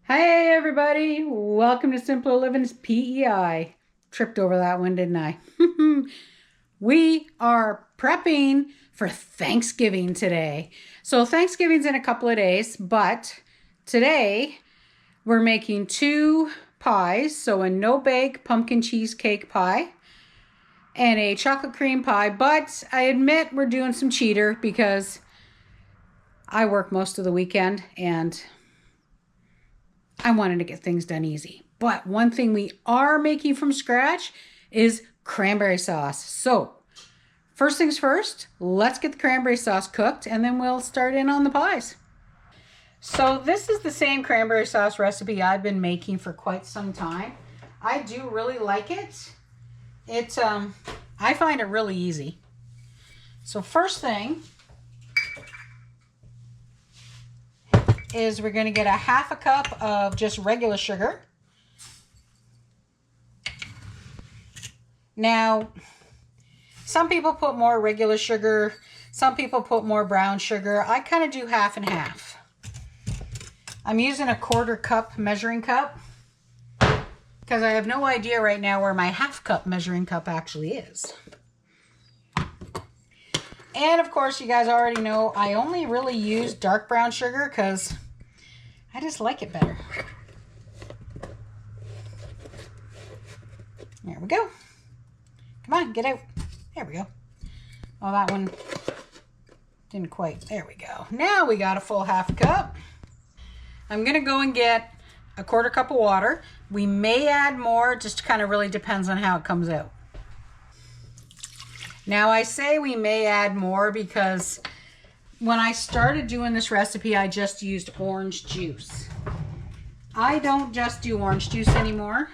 Hey everybody, welcome to Simpler Living's PEI. Tripped over that one, didn't I? We are prepping for Thanksgiving today. So Thanksgiving's in a couple of days, but today we're making two pies. So a no-bake pumpkin cheesecake pie and a chocolate cream pie. But I admit we're doing some cheater because I work most of the weekend and I wanted to get things done easy. But one thing we are making from scratch is cranberry sauce. So first things first, let's get the cranberry sauce cooked and then we'll start in on the pies. So this is the same cranberry sauce recipe I've been making for quite some time. I do really like it. I find it really easy. So first thing is we're going to get a half a cup of just regular sugar. Now, some people put more regular sugar, some people put more brown sugar. I kind of do half and half. I'm using a 1/4 cup measuring cup because I have no idea right now where my half cup measuring cup actually is. And of course, you guys already know I only really use dark brown sugar because I just like it better. There we go. Come on, get out. There we go. Oh, that one didn't quite. There we go. Now we got a full half cup. I'm going to go and get a 1/4 cup of water. We may add more. It just kind of really depends on how it comes out. Now I say we may add more because when I started doing this recipe, I just used orange juice. I don't just do orange juice anymore.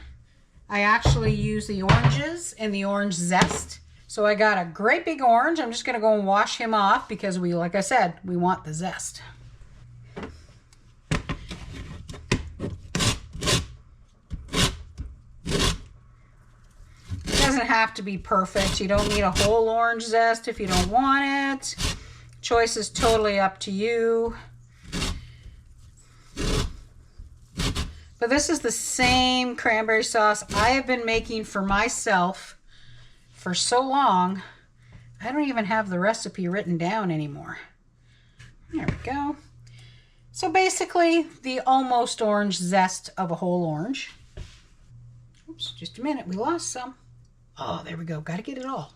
I actually use the oranges and the orange zest. So I got a great big orange. I'm just going to go and wash him off because like I said, we want the zest. It doesn't have to be perfect. You don't need a whole orange zest if you don't want it. Choice is totally up to you. But this is the same cranberry sauce I have been making for myself for so long, I don't even have the recipe written down anymore. There we go. So basically, the almost orange zest of a whole orange. Oops, just a minute, we lost some. Oh, there we go, gotta get it all.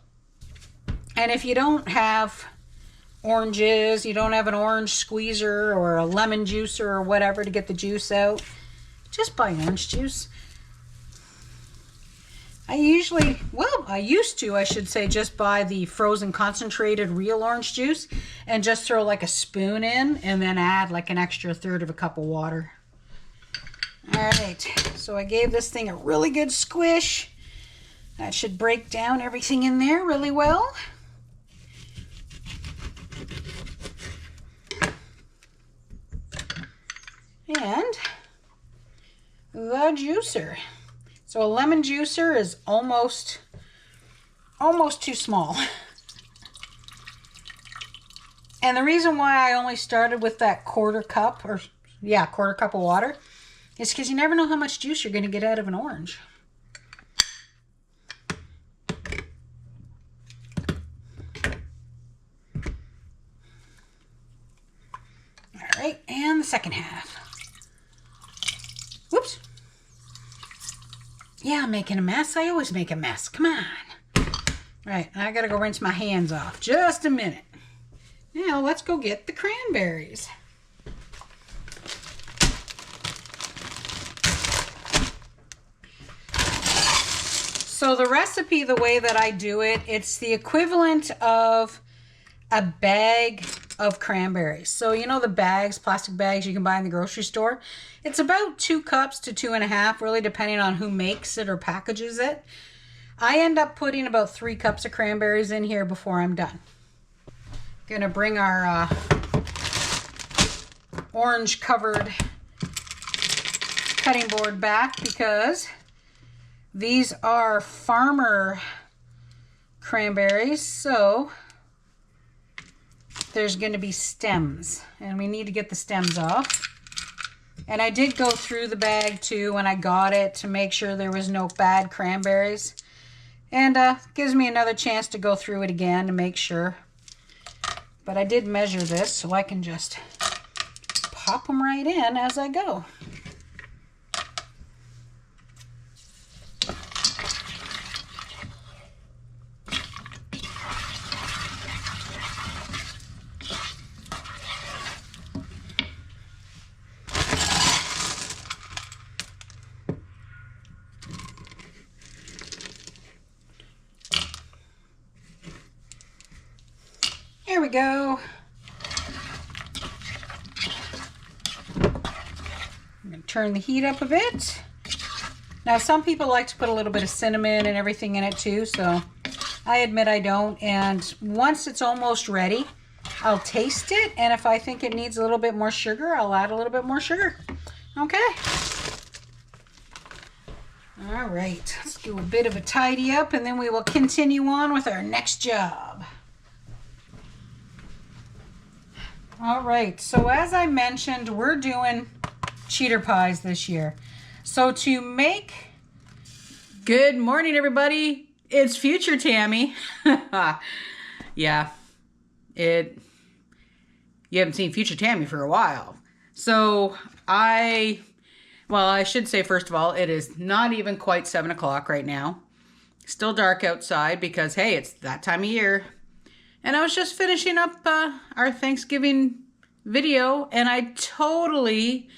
And if you don't have oranges, you don't have an orange squeezer or a lemon juicer or whatever to get the juice out, just buy orange juice. I used to, I should say, just buy the frozen concentrated real orange juice and just throw like a spoon in and then add like an extra 1/3 of a cup of water. All right, so I gave this thing a really good squish. That should break down everything in there really well. And the juicer. So a lemon juicer is almost too small. And the reason why I only started with that 1/4 cup, 1/4 cup of water, is because you never know how much juice you're going to get out of an orange. All right, and the second half. Whoops. Yeah, I'm making a mess. I always make a mess. Come on. All right, I gotta go rinse my hands off. Just a minute. Now let's go get the cranberries. So the recipe, the way that I do it, it's the equivalent of a bag of cranberries. So you know the bags, plastic bags you can buy in the grocery store? It's about 2 cups to 2.5, really depending on who makes it or packages it. I end up putting about 3 cups of cranberries in here before I'm done. Gonna bring our orange covered cutting board back because these are farmer cranberries, so there's going to be stems, and we need to get the stems off. And I did go through the bag too when I got it to make sure there was no bad cranberries. And gives me another chance to go through it again to make sure. But I did measure this so I can just pop them right in as I go. There we go. I'm going to turn the heat up a bit. Now, some people like to put a little bit of cinnamon and everything in it too, so I admit I don't. And once it's almost ready, I'll taste it, and if I think it needs a little bit more sugar, I'll add a little bit more sugar. Okay. All right, let's do a bit of a tidy up, and then we will continue on with our next job. All right, so as I mentioned, we're doing cheater pies this year. So to make... Good morning, everybody. It's Future Tammy. Yeah, you haven't seen Future Tammy for a while. So I should say, first of all, it is not even quite 7 o'clock right now. Still dark outside because, hey, it's that time of year. And I was just finishing up our Thanksgiving video, and I totally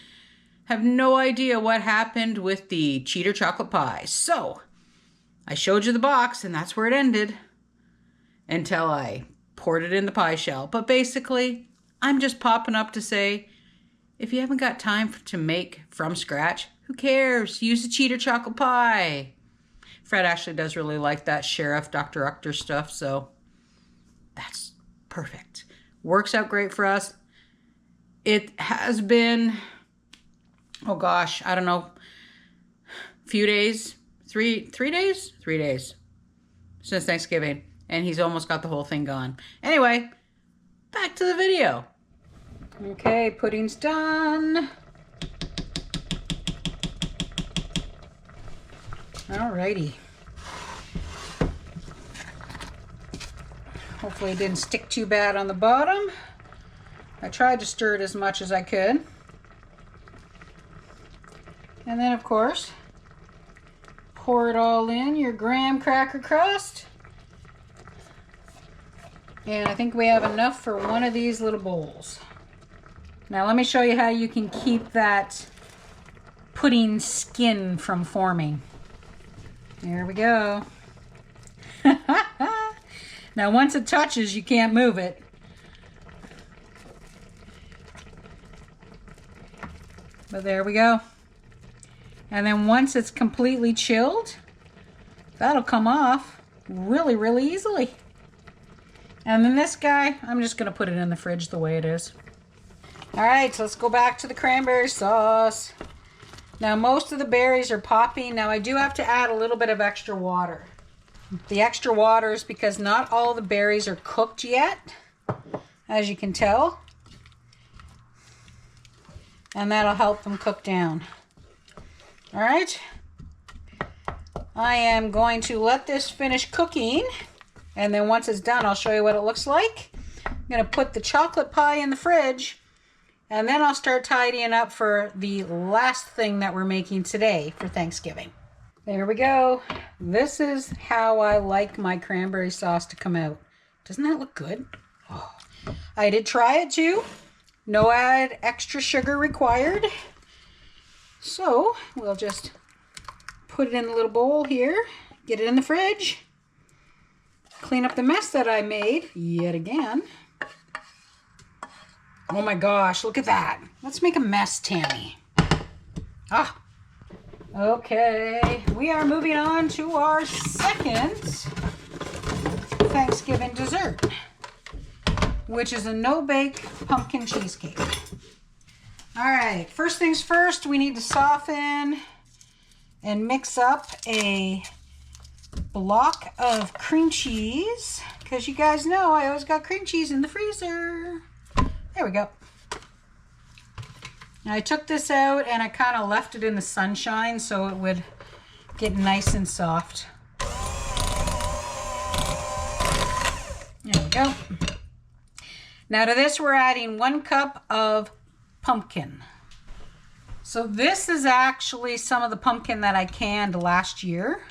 have no idea what happened with the cheater chocolate pie. So I showed you the box, and that's where it ended until I poured it in the pie shell. But basically, I'm just popping up to say, if you haven't got time to make from scratch, who cares? Use the cheater chocolate pie. Fred actually does really like that Sheriff Dr. Uchter stuff, so that's perfect. Works out great for us. It has been, oh gosh, I don't know, few days, three days since Thanksgiving, and he's almost got the whole thing gone. Anyway, back to the video. Okay, pudding's done. Alrighty. Hopefully it didn't stick too bad on the bottom. I tried to stir it as much as I could. And then, of course, pour it all in your graham cracker crust. And I think we have enough for one of these little bowls. Now let me show you how you can keep that pudding skin from forming. There we go. Now once it touches, you can't move it. But there we go. And then once it's completely chilled, that'll come off really, really easily. And then this guy, I'm just gonna put it in the fridge the way it is. All right, so let's go back to the cranberry sauce. Now most of the berries are popping. Now I do have to add a little bit of extra water. The extra water is because not all the berries are cooked yet, as you can tell. And that'll help them cook down. All right. I am going to let this finish cooking, and then once it's done, I'll show you what it looks like. I'm going to put the chocolate pie in the fridge, and then I'll start tidying up for the last thing that we're making today for Thanksgiving. There we go. This is how I like my cranberry sauce to come out. Doesn't that look good? Oh. I did try it too. No add extra sugar required. So we'll just put it in a little bowl here, get it in the fridge, clean up the mess that I made yet again. Oh my gosh, look at that. Let's make a mess, Tammy. Ah. Okay, we are moving on to our second Thanksgiving dessert, which is a no-bake pumpkin cheesecake. All right, first things first, we need to soften and mix up a block of cream cheese, because you guys know I always got cream cheese in the freezer. There we go. I took this out and I kind of left it in the sunshine so it would get nice and soft. There we go. Now to this we're adding 1 cup of pumpkin. So this is actually some of the pumpkin that I canned last year.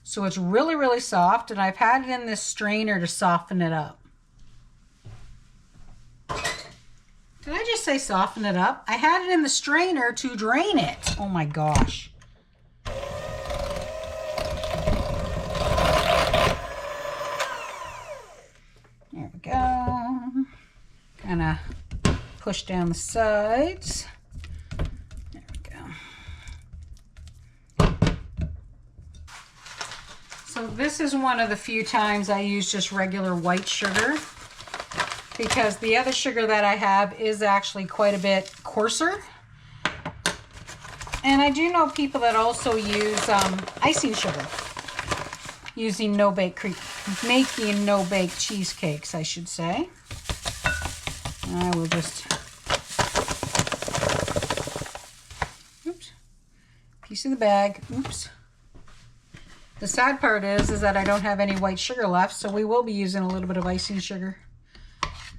So it's really, really soft, and I've had it in this strainer to soften it up. Did I just say soften it up? I had it in the strainer to drain it. Oh my gosh. There we go. Kind of push down the sides. There we go. So this is one of the few times I use just regular white sugar, because the other sugar that I have is actually quite a bit coarser. And I do know people that also use icing sugar, using making no-bake cheesecakes, I should say. I will just, oops, piece of the bag, oops. The sad part is that I don't have any white sugar left, so we will be using a little bit of icing sugar.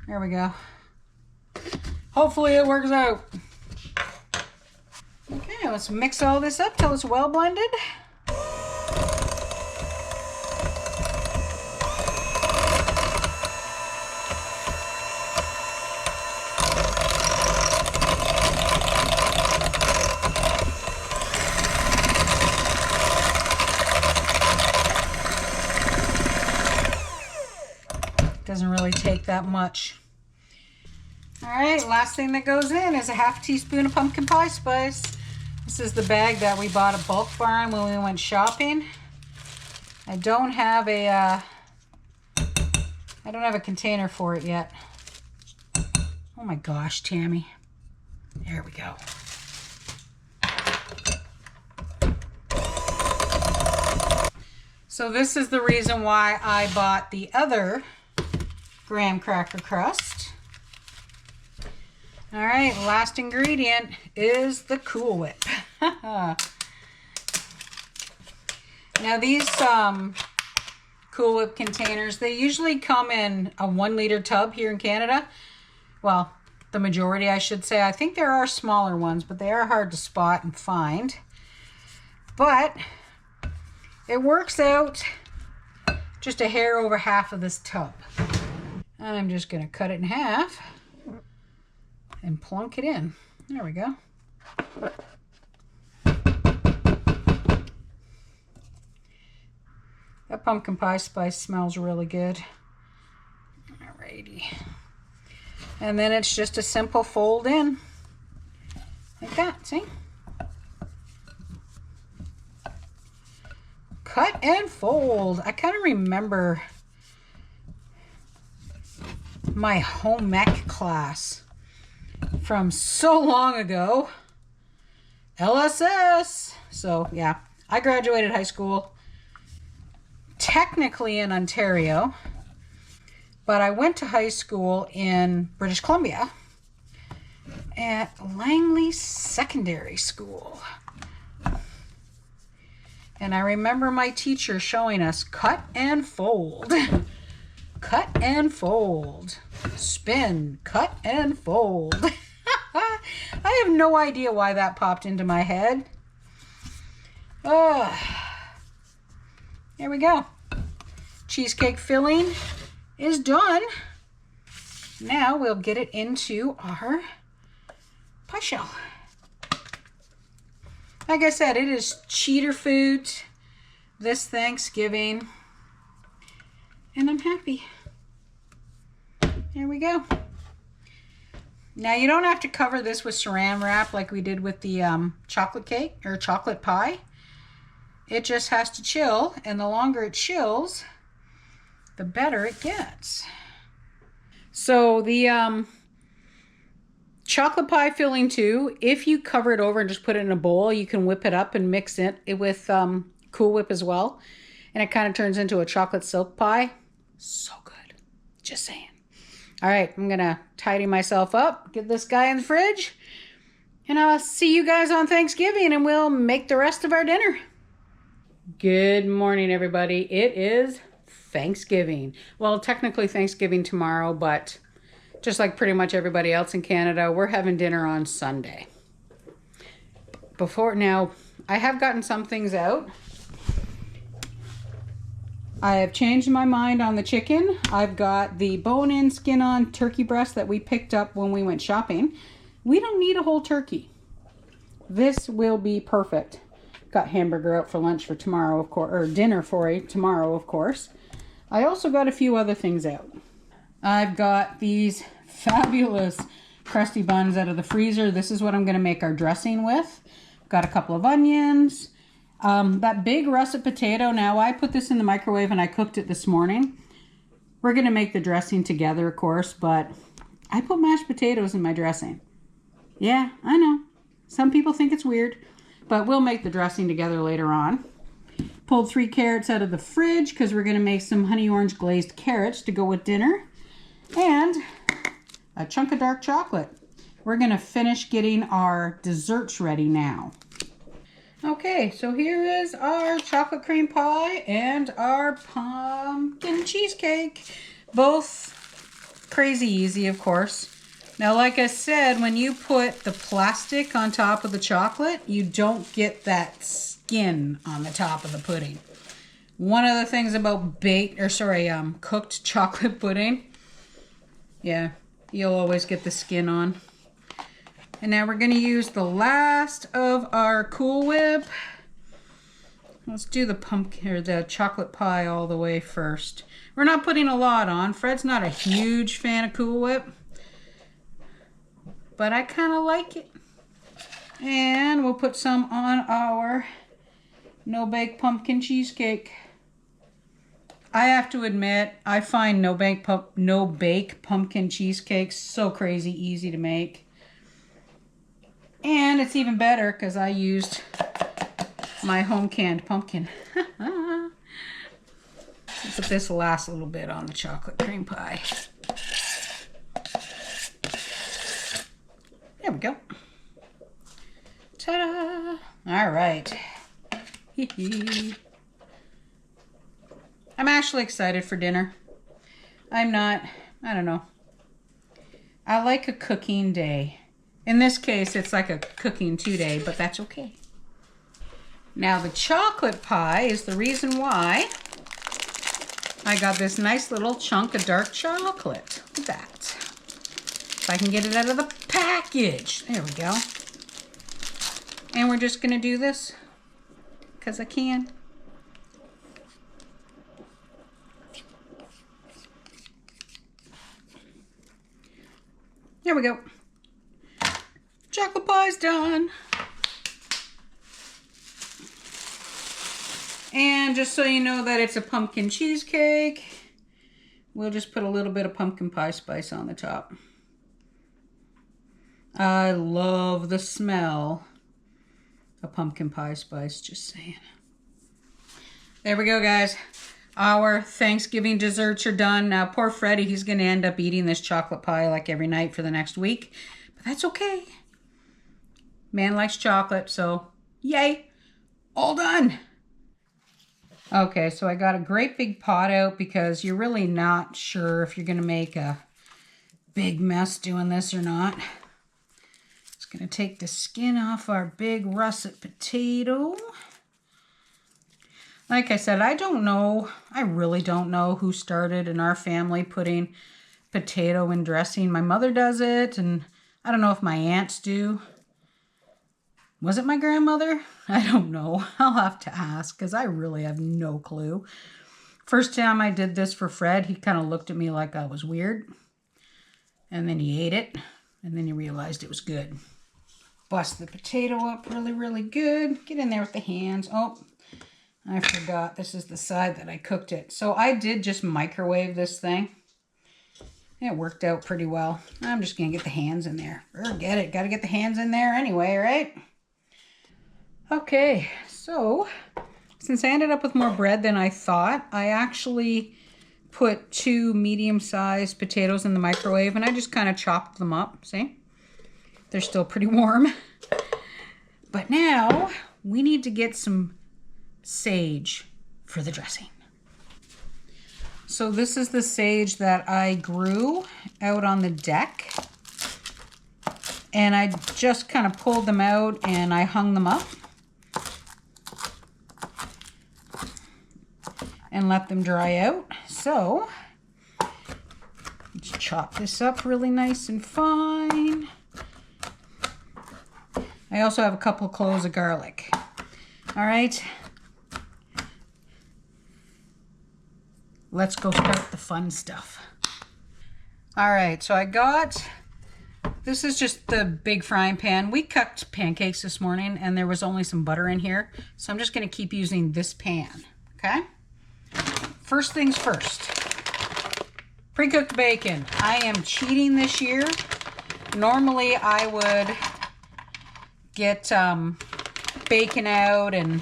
There we go. Hopefully it works out. Okay, let's mix all this up till it's well blended. Doesn't really take that much. All right, last thing that goes in is a ½ teaspoon of pumpkin pie spice. This is the bag that we bought at Bulk Barn when we went shopping. I don't have a container for it yet. Oh my gosh, Tammy. There we go. So this is the reason why I bought the other graham cracker crust. All right, last ingredient is the Cool Whip. Now these Cool Whip containers, they usually come in a 1 liter tub here in Canada. Well, the majority, I should say. I think there are smaller ones, but they are hard to spot and find. But it works out just a hair over half of this tub. I'm just going to cut it in half and plunk it in. There we go. That pumpkin pie spice smells really good. Alrighty. And then it's just a simple fold in. Like that, see? Cut and fold. I kind of remember my home ec class from so long ago. LSS. So yeah, I graduated high school technically in Ontario, but I went to high school in British Columbia at Langley Secondary School. And I remember my teacher showing us cut and fold. Cut and fold. Spin, cut and fold. I have no idea why that popped into my head. There we go. Cheesecake filling is done. Now we'll get it into our pie shell. Like I said, it is cheater food this Thanksgiving, and I'm happy. There we go. Now you don't have to cover this with saran wrap like we did with the chocolate cake or chocolate pie. It just has to chill, and the longer it chills, the better it gets. So the chocolate pie filling too, if you cover it over and just put it in a bowl, you can whip it up and mix it with Cool Whip as well. And it kind of turns into a chocolate silk pie. So good. Just saying. All right, I'm going to tidy myself up, get this guy in the fridge, And I'll see you guys on Thanksgiving and we'll make the rest of our dinner. Good morning, everybody. It is Thanksgiving. Well, technically Thanksgiving tomorrow, but just like pretty much everybody else in Canada, we're having dinner on Sunday. Now, I have gotten some things out. I have changed my mind on the chicken. I've got the bone-in, skin-on turkey breast that we picked up when we went shopping. We don't need a whole turkey. This will be perfect. Got hamburger out for lunch for tomorrow, of course, or dinner for tomorrow, of course. I also got a few other things out. I've got these fabulous crusty buns out of the freezer. This is what I'm going to make our dressing with. Got a couple of onions. That big russet potato, now I put this in the microwave and I cooked it this morning. We're going to make the dressing together, of course, but I put mashed potatoes in my dressing. Yeah, I know. Some people think it's weird, but we'll make the dressing together later on. Pulled 3 carrots out of the fridge because we're going to make some honey orange glazed carrots to go with dinner. And a chunk of dark chocolate. We're going to finish getting our desserts ready now. Okay, so here is our chocolate cream pie and our pumpkin cheesecake. Both crazy easy, of course. Now, like I said, when you put the plastic on top of the chocolate, you don't get that skin on the top of the pudding. One of the things about cooked chocolate pudding, yeah, you'll always get the skin on. And now we're going to use the last of our Cool Whip. Let's do the chocolate pie all the way first. We're not putting a lot on. Fred's not a huge fan of Cool Whip, but I kind of like it. And we'll put some on our no-bake pumpkin cheesecake. I have to admit, I find no-bake pumpkin cheesecake so crazy easy to make. And it's even better because I used my home canned pumpkin. Let's put this last little bit on the chocolate cream pie. There we go. Ta-da! All right. I'm actually excited for dinner. I'm not, I don't know. I like a cooking day. In this case, it's like a cooking 2-day, but that's okay. Now, the chocolate pie is the reason why I got this nice little chunk of dark chocolate. Look at that. If I can get it out of the package. There we go. And we're just going to do this because I can. There we go. Chocolate pie's done. And just so you know that it's a pumpkin cheesecake, we'll just put a little bit of pumpkin pie spice on the top. I love the smell of pumpkin pie spice, just saying. There we go, guys. Our Thanksgiving desserts are done. Now, poor Freddie, he's going to end up eating this chocolate pie like every night for the next week. But that's okay. Man likes chocolate, so yay, all done. Okay, so I got a great big pot out because you're really not sure if you're going to make a big mess doing this or not. It's going to take the skin off our big russet potato. Like I said, I really don't know who started in our family putting potato in dressing. My mother does it, and I don't know if my aunts do. Was it my grandmother? I don't know. I'll have to ask because I really have no clue. First time I did this for Fred, he kind of looked at me like I was weird. And then he ate it, and then he realized it was good. Bust the potato up really, really good. Get in there with the hands. Oh, I forgot. This is the side that I cooked it. So I did just microwave this thing. It worked out pretty well. I'm just going to get the hands in there. Forget it. Got to get the hands in there anyway, right? Okay, so since I ended up with more bread than I thought, I actually put 2 medium-sized potatoes in the microwave, and I just kind of chopped them up, see? They're still pretty warm. But now we need to get some sage for the dressing. So this is the sage that I grew out on the deck. And I just kind of pulled them out and I hung them up. And let them dry out. So let's chop this up really nice and fine. I also have a couple cloves of garlic. All right. Let's go start the fun stuff. All right, so this is just the big frying pan. We cooked pancakes this morning and there was only some butter in here. So I'm just gonna keep using this pan, okay? First things first, pre-cooked bacon. I am cheating this year. Normally I would get bacon out and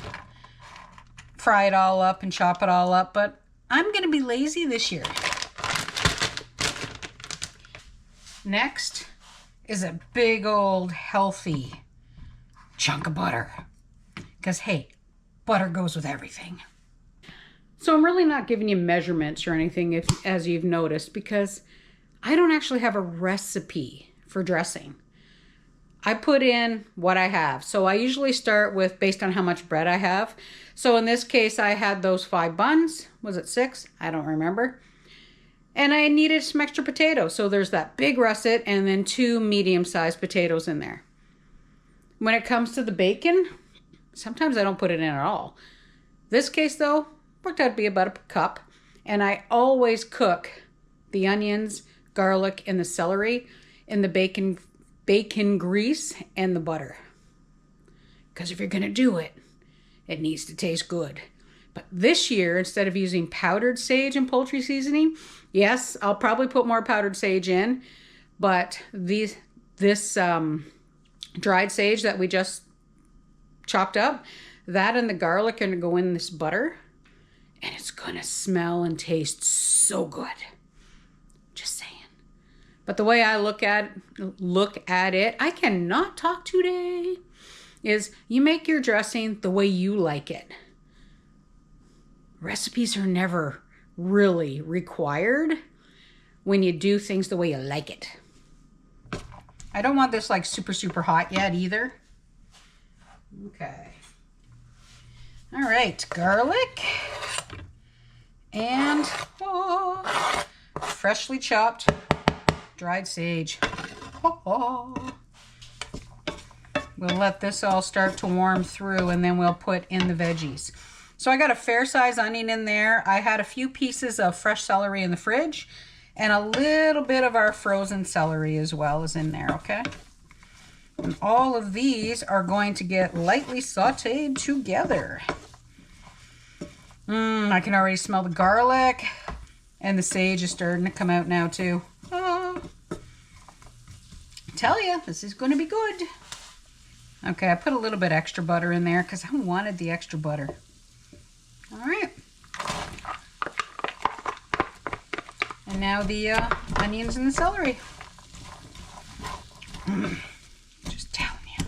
fry it all up and chop it all up, but I'm gonna be lazy this year. Next is a big old healthy chunk of butter. Because hey, butter goes with everything. So I'm really not giving you measurements or anything as you've noticed, because I don't actually have a recipe for dressing. I put in what I have. So I usually start with based on how much bread I have. So in this case, I had those 5 buns. Was it 6? I don't remember. And I needed some extra potatoes. So there's that big russet and then 2 medium-sized potatoes in there. When it comes to the bacon, sometimes I don't put it in at all. This case though, worked out to be about a cup. And I always cook the onions, garlic, and the celery in the bacon grease and the butter. Because if you're going to do it, it needs to taste good. But this year, instead of using powdered sage and poultry seasoning, yes, I'll probably put more powdered sage in, but this dried sage that we just chopped up, that and the garlic are going to go in this butter, and it's going to smell and taste so good. Just saying. But the way I look at it, I cannot talk today, is you make your dressing the way you like it. Recipes are never really required when you do things the way you like it. I don't want this like super, super hot yet either. Okay. All right, garlic and freshly chopped dried sage. We'll let this all start to warm through and then we'll put in the veggies. So I got a fair size onion in there. I had a few pieces of fresh celery in the fridge and a little bit of our frozen celery as well is in there, okay? And all of these are going to get lightly sauteed together. I can already smell the garlic and the sage is starting to come out now too. I tell you, this is going to be good. Okay, I put a little bit extra butter in there because I wanted the extra butter. All right. And now the onions and the celery. Just telling you.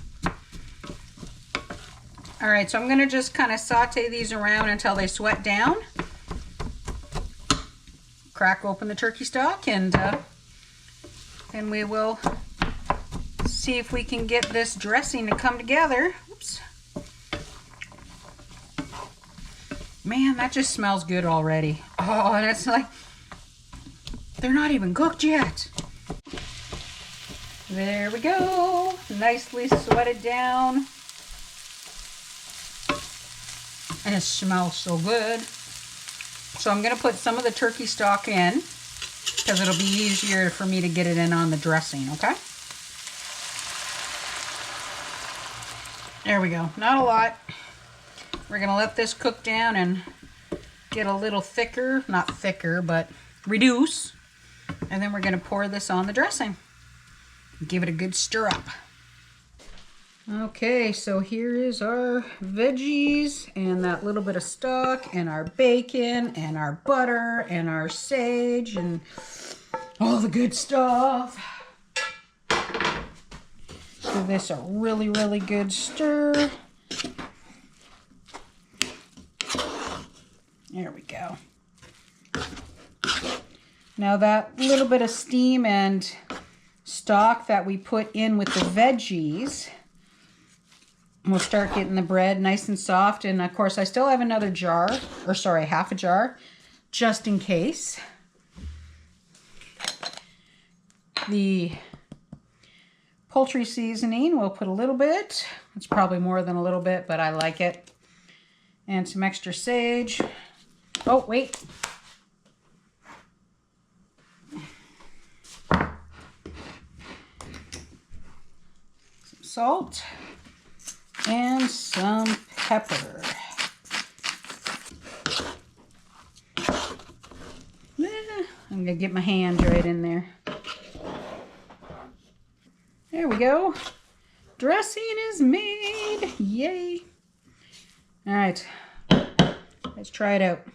All right, so I'm going to just kind of saute these around until they sweat down. Crack open the turkey stock and then we will see if we can get this dressing to come together. Oops. Man, that just smells good already. Oh, and it's like, they're not even cooked yet. There we go. Nicely sweated down. And it smells so good. So I'm going to put some of the turkey stock in because it'll be easier for me to get it in on the dressing, okay? There we go. Not a lot. We're going to let this cook down and get a little thicker. Not thicker, but reduce. And then we're going to pour this on the dressing. Give it a good stir up. Okay, so here is our veggies and that little bit of stock and our bacon and our butter and our sage and all the good stuff. Give this a really, really good stir. There we go. Now that little bit of steam and stock that we put in with the veggies, we'll start getting the bread nice and soft. And of course, I still have another jar, or sorry, half a jar, just in case. The poultry seasoning, we'll put a little bit. It's probably more than a little bit, but I like it. And some extra sage. Oh, wait. Some salt and some pepper. I'm going to get my hand right in there. There we go. Dressing is made. Yay. All right. Let's try it out.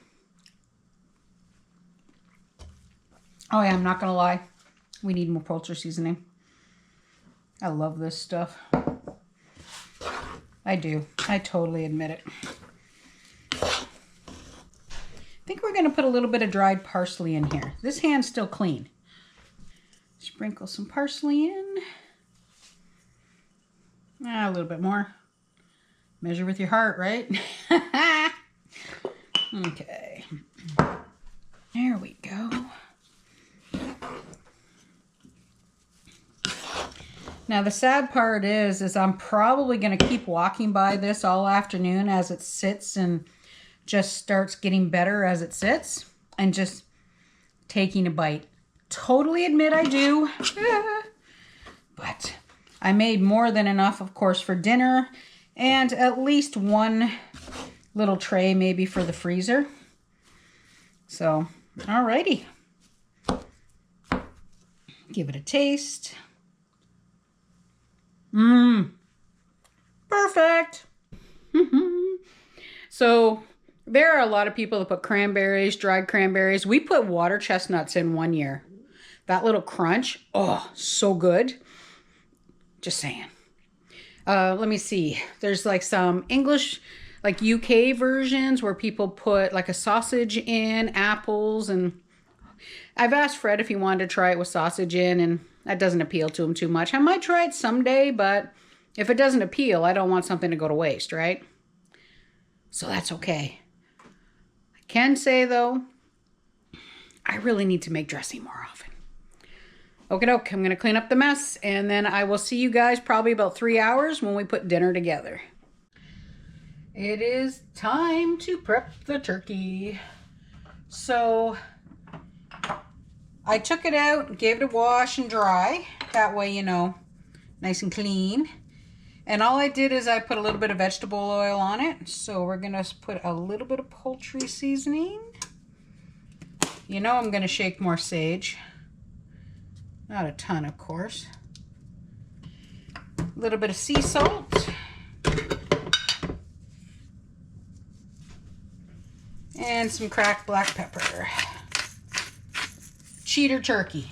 Oh yeah, I'm not going to lie. We need more poultry seasoning. I love this stuff. I do. I totally admit it. I think we're going to put a little bit of dried parsley in here. This hand's still clean. Sprinkle some parsley in. A little bit more. Measure with your heart, right? Okay. There we go. Now the sad part is I'm probably going to keep walking by this all afternoon as it sits and just starts getting better as it sits and just taking a bite. Totally admit I do. But I made more than enough, of course, for dinner and at least one little tray maybe for the freezer. So, alrighty. Give it a taste. Perfect. So there are a lot of people that put cranberries, dried cranberries. We put water chestnuts in one year. That little crunch, oh, so good. Just saying. Let me see. There's like some English, like UK versions where people put like a sausage in, apples, and I've asked Fred if he wanted to try it with sausage in, and that doesn't appeal to him too much. I might try it someday, but if it doesn't appeal, I don't want something to go to waste, right? So that's okay. I can say, though, I really need to make dressing more often. Okie doke, I'm going to clean up the mess, and then I will see you guys probably about 3 hours when we put dinner together. It is time to prep the turkey. So I took it out, gave it a wash and dry. That way, you know, nice and clean. And all I did is I put a little bit of vegetable oil on it. So we're going to put a little bit of poultry seasoning. You know I'm going to shake more sage. Not a ton, of course. A little bit of sea salt. And some cracked black pepper. Cheater turkey.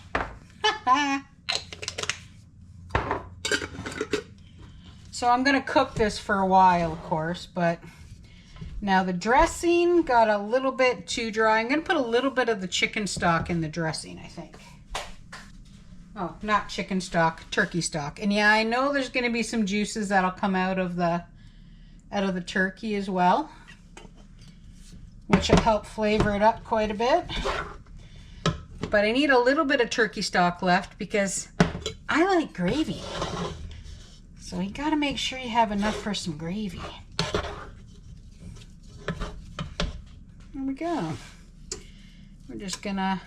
So I'm going to cook this for a while, of course, but now the dressing got a little bit too dry. I'm going to put a little bit of the chicken stock in the dressing, I think. Oh, not chicken stock, turkey stock. And yeah, I know there's going to be some juices that'll come out of the turkey as well, which will help flavor it up quite a bit. But I need a little bit of turkey stock left because I like gravy. So you got to make sure you have enough for some gravy. There we go. We're just going to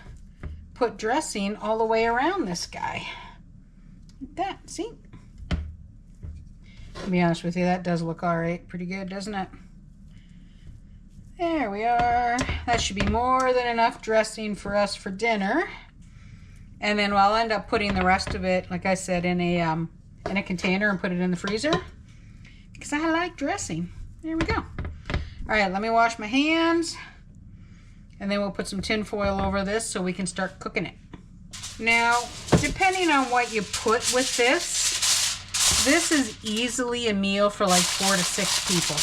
put dressing all the way around this guy. Like that, see? To be honest with you, that does look all right. Pretty good, doesn't it? There we are. That should be more than enough dressing for us for dinner. And then I'll end up putting the rest of it, like I said, in a container and put it in the freezer. Because I like dressing. There we go. All right, let me wash my hands. And then we'll put some tin foil over this so we can start cooking it. Now, depending on what you put with this, This is easily a meal for like 4 to 6 people.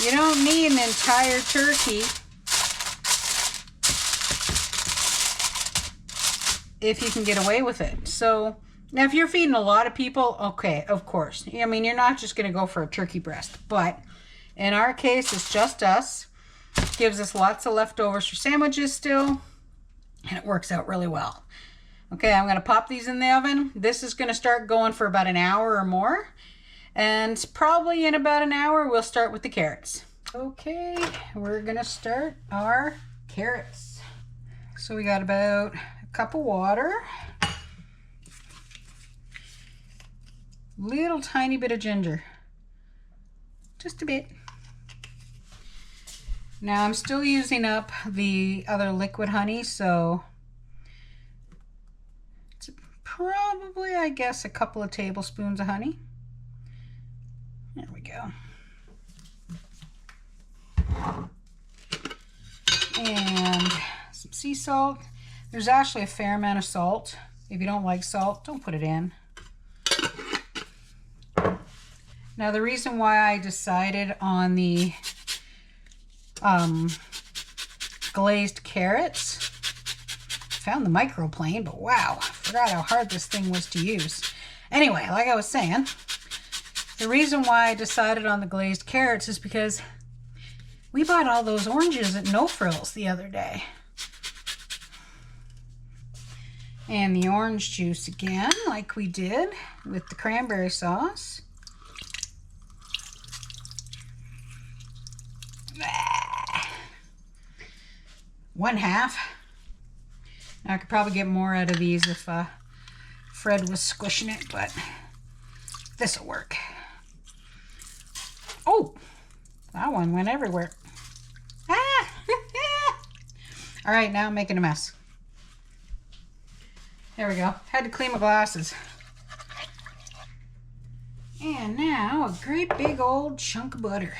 You don't need an entire turkey if you can get away with it. So now if you're feeding a lot of people, okay, of course. I mean, you're not just going to go for a turkey breast, but in our case, it's just us. Gives us lots of leftovers for sandwiches still, and it works out really well. Okay, I'm going to pop these in the oven. This is going to start going for about an hour or more, and probably in about an hour, we'll start with the carrots. Okay, we're going to start our carrots. So we got about a cup of water, little tiny bit of ginger, just a bit. Now I'm still using up the other liquid honey, so it's probably, I guess, a couple of tablespoons of honey. There we go. And some sea salt. There's actually a fair amount of salt. If you don't like salt, don't put it in. Now the reason why I decided on the glazed carrots, found the microplane, but wow, I forgot how hard this thing was to use. Anyway, like I was saying, the reason why I decided on the glazed carrots is because we bought all those oranges at No Frills the other day. And the orange juice again, like we did with the cranberry sauce. 1/2. Now I could probably get more out of these if Fred was squishing it, but this will work. Oh, that one went everywhere. Ah! All right, now I'm making a mess. There we go. Had to clean my glasses. And now a great big old chunk of butter.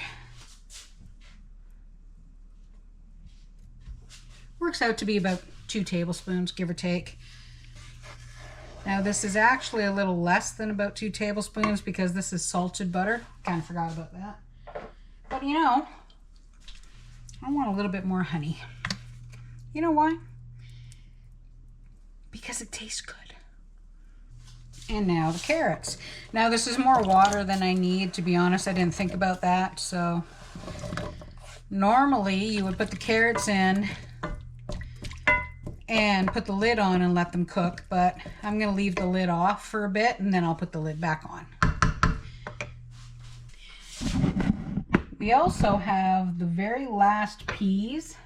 Works out to be about 2 tablespoons, give or take. Now this is actually a little less than about 2 tablespoons because this is salted butter. Kind of forgot about that. But you know, I want a little bit more honey. You know why? Because it tastes good. And now the carrots. Now this is more water than I need, to be honest. I didn't think about that. So normally you would put the carrots in and put the lid on and let them cook, but I'm going to leave the lid off for a bit and then I'll put the lid back on. We also have the very last peas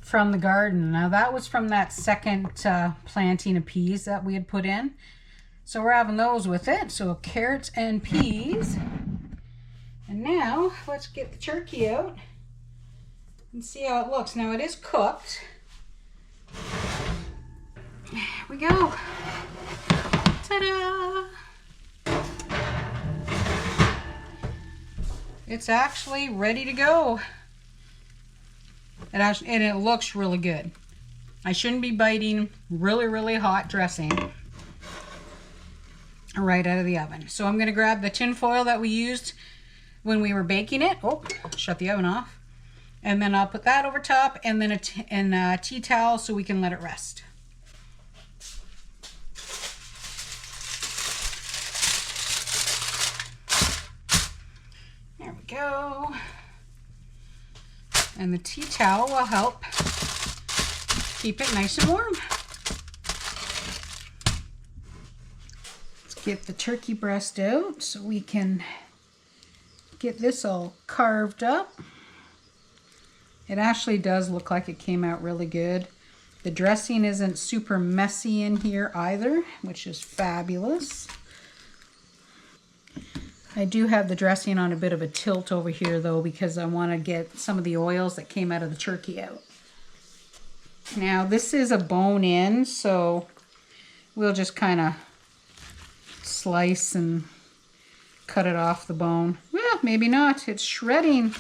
from the garden. Now that was from that second planting of peas that we had put in. So we're having those with it. So carrots and peas. And now let's get the turkey out and see how it looks. Now it is cooked. There we go. Ta-da! It's actually ready to go. And it looks really good. I shouldn't be biting really hot dressing right out of the oven. So I'm going to grab the tin foil that we used when we were baking it. Oh, shut the oven off. And then I'll put that over top and then a tea towel so we can let it rest. There we go. And the tea towel will help keep it nice and warm. Let's get the turkey breast out so we can get this all carved up. It actually does look like it came out really good. The dressing isn't super messy in here either, which is fabulous. I do have the dressing on a bit of a tilt over here though, because I want to get some of the oils that came out of the turkey out. Now this is a bone in, so we'll just kind of slice and cut it off the bone. Well, maybe not. It's shredding.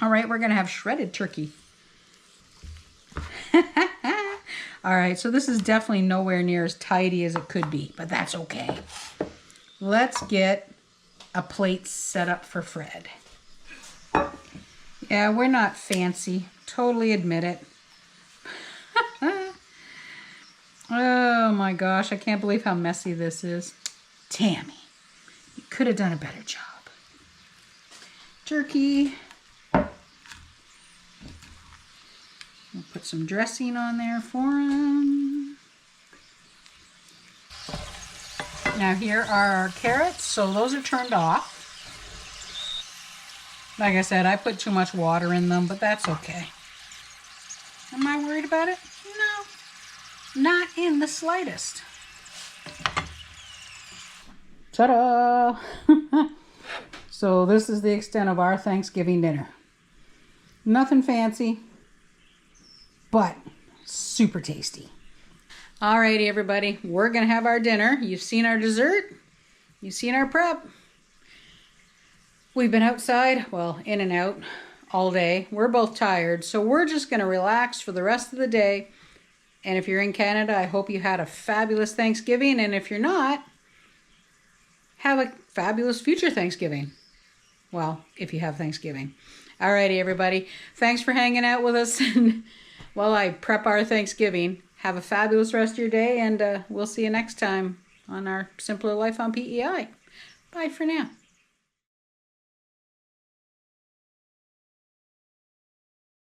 All right, we're going to have shredded turkey. All right, so this is definitely nowhere near as tidy as it could be, but that's okay. Let's get a plate set up for Fred. Yeah, we're not fancy. Totally admit it. Oh my gosh, I can't believe how messy this is. Tammy, you could have done a better job. Jerky. We'll put some dressing on there for him. Now here are our carrots, so those are turned off. Like I said, I put too much water in them, but that's okay. Am I worried about it? No, not in the slightest. Ta-da! So this is the extent of our Thanksgiving dinner. Nothing fancy, but super tasty. Alrighty, everybody, we're gonna have our dinner. You've seen our dessert. You've seen our prep. We've been outside, well, in and out all day. We're both tired, so we're just gonna relax for the rest of the day. And if you're in Canada, I hope you had a fabulous Thanksgiving. And if you're not, have a fabulous future Thanksgiving. Well, if you have Thanksgiving. Alrighty, everybody. Thanks for hanging out with us while I prep our Thanksgiving. Have a fabulous rest of your day, and we'll see you next time on our Simpler Life on PEI. Bye for now.